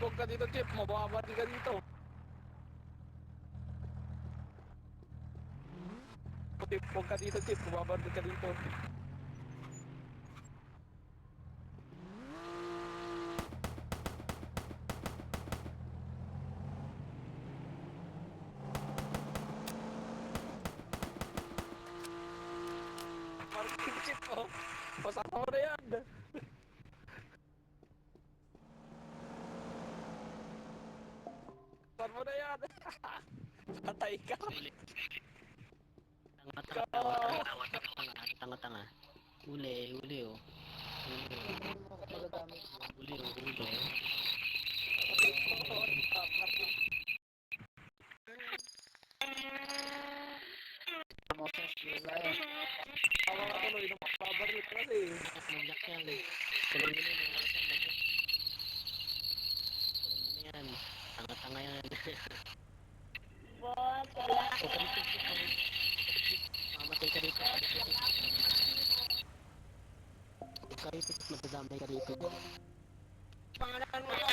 huwag ka dito, Chip. Mababati ka dito. Chip, huwag ka dito, Chip. Mababati ka dito. Marking, Chip, oh. Pasama mo na yan. Pasama mo na yan. Patay ka. Tanga. Uli oh. Uli. Tawa ka tuloy, napapabarit kasi. Manyak yan. Kulong mo yan. Tanga yan. Boss, wala. Mamatay ka dito. Huwag kayo magdadamay ka dito. Pangalan mo ba?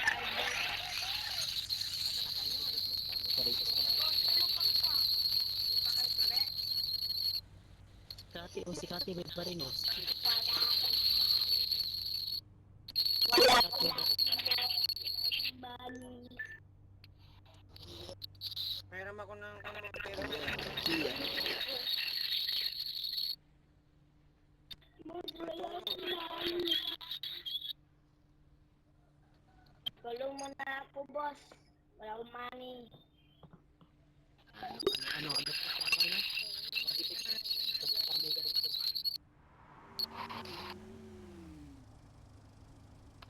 Si Kati may pa rin oh. Bali. Mayroon ako ng pera. Tulong mo na ako, boss. Wala akong money. Ano?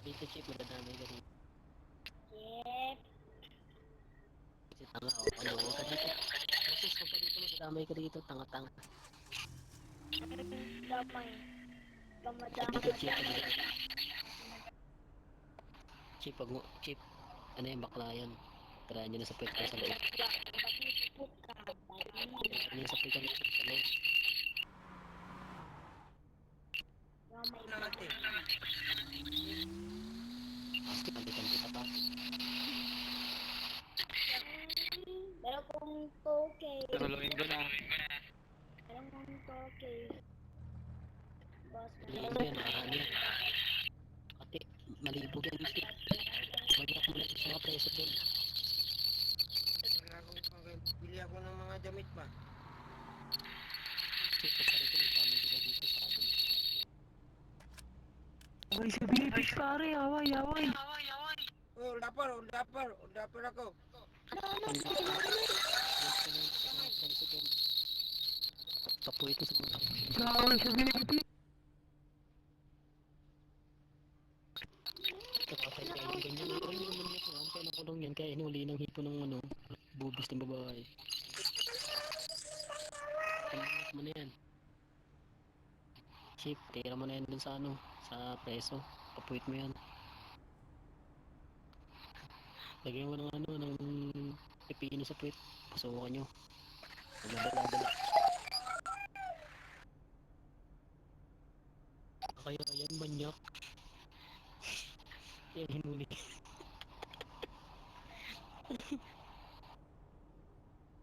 Dito Chip, magdadamay ka dito. Yep. Kasi tanga oh. Ano, huwag ka dito. Kasi huwag ka dito, magdadamay ka dito. Tanga. Damay. Dito Chip, Chip. Ano yung bakla yan? Tarayan nyo na sa pwede sa loob. Ano yung sa pwede sa loob? Kasi kandikan kita pa. Meron kong 2K. Tulungin ko na. Meron kong 2K. Boss, Libo yan, ano yan. Ate, malibog yan Chip. Bagyak mo na sa mga preso dyan. Bili ako ng mga damit pa. Chip, pagkarito nagpamay ka dito sa atin. Away sa Philippines pare, away. Oh, dapper ako. Papuit mo sa mga. Away sa Philippines. Kapatay ka yung ganyan. Ay, yung manyak lang. Kaya nakulong yan. Kaya hinuli ng hipo ng ano. Bubis ng babae. Panayak mo na yan. Chip, tira mo na yan dun sa ano. Sa preso. Papuit mo yan. Lagyan mo ng ano. Ng pipino sa puwit. Pasukan nyo. Magdadala. Kaya yan manyak. Yan hinuli.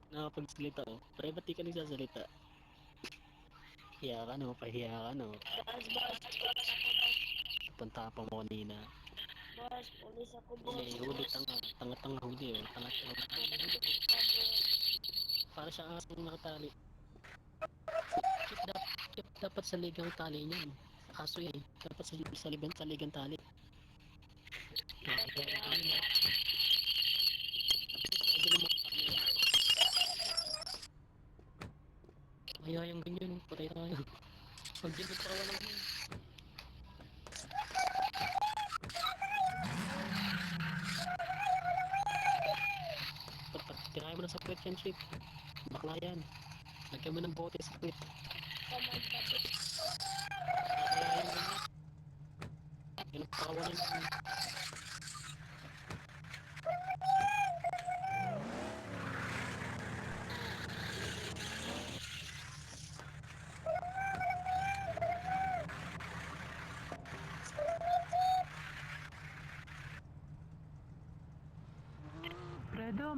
Nakapagsalita oh. Pare ba't di ka nagsasalita? Hiya ka no, pahiya ka no. Punta pa mo kanina. Boss, pulis ako, boss. Eh, huli tanga huli oh. Tanga huli. Para siya asong nakatali. Chip dapat sa ligang tali niyan. Aso yan. Dapat sa ligang tali. Kaya yung ganyan, patay tayo. Pag di nagtawa lang yun. Tirahin mo na sa puwet yan, Chip. Bakla yan. Lagyan mo ng bote sa puwet. Kaya yung ganyan. Yung nagtawa lang yun.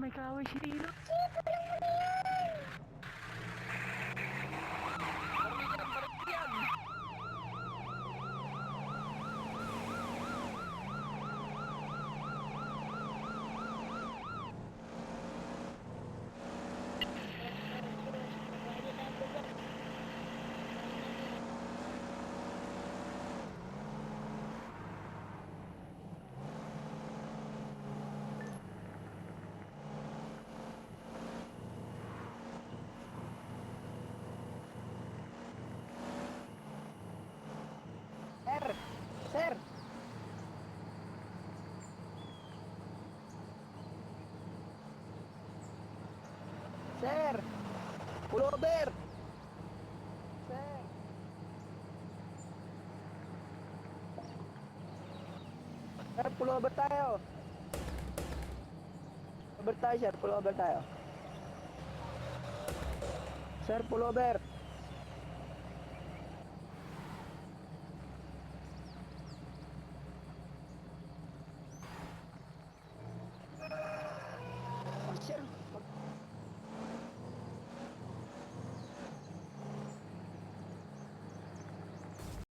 may kaaway si Tino. Baril yan! Pwede tayo bukas. Sir! Sir! Sir! Pullover! Sir! Sir, pullover tayo! Pullover tayo, sir. Pullover tayo. Sir, pullover!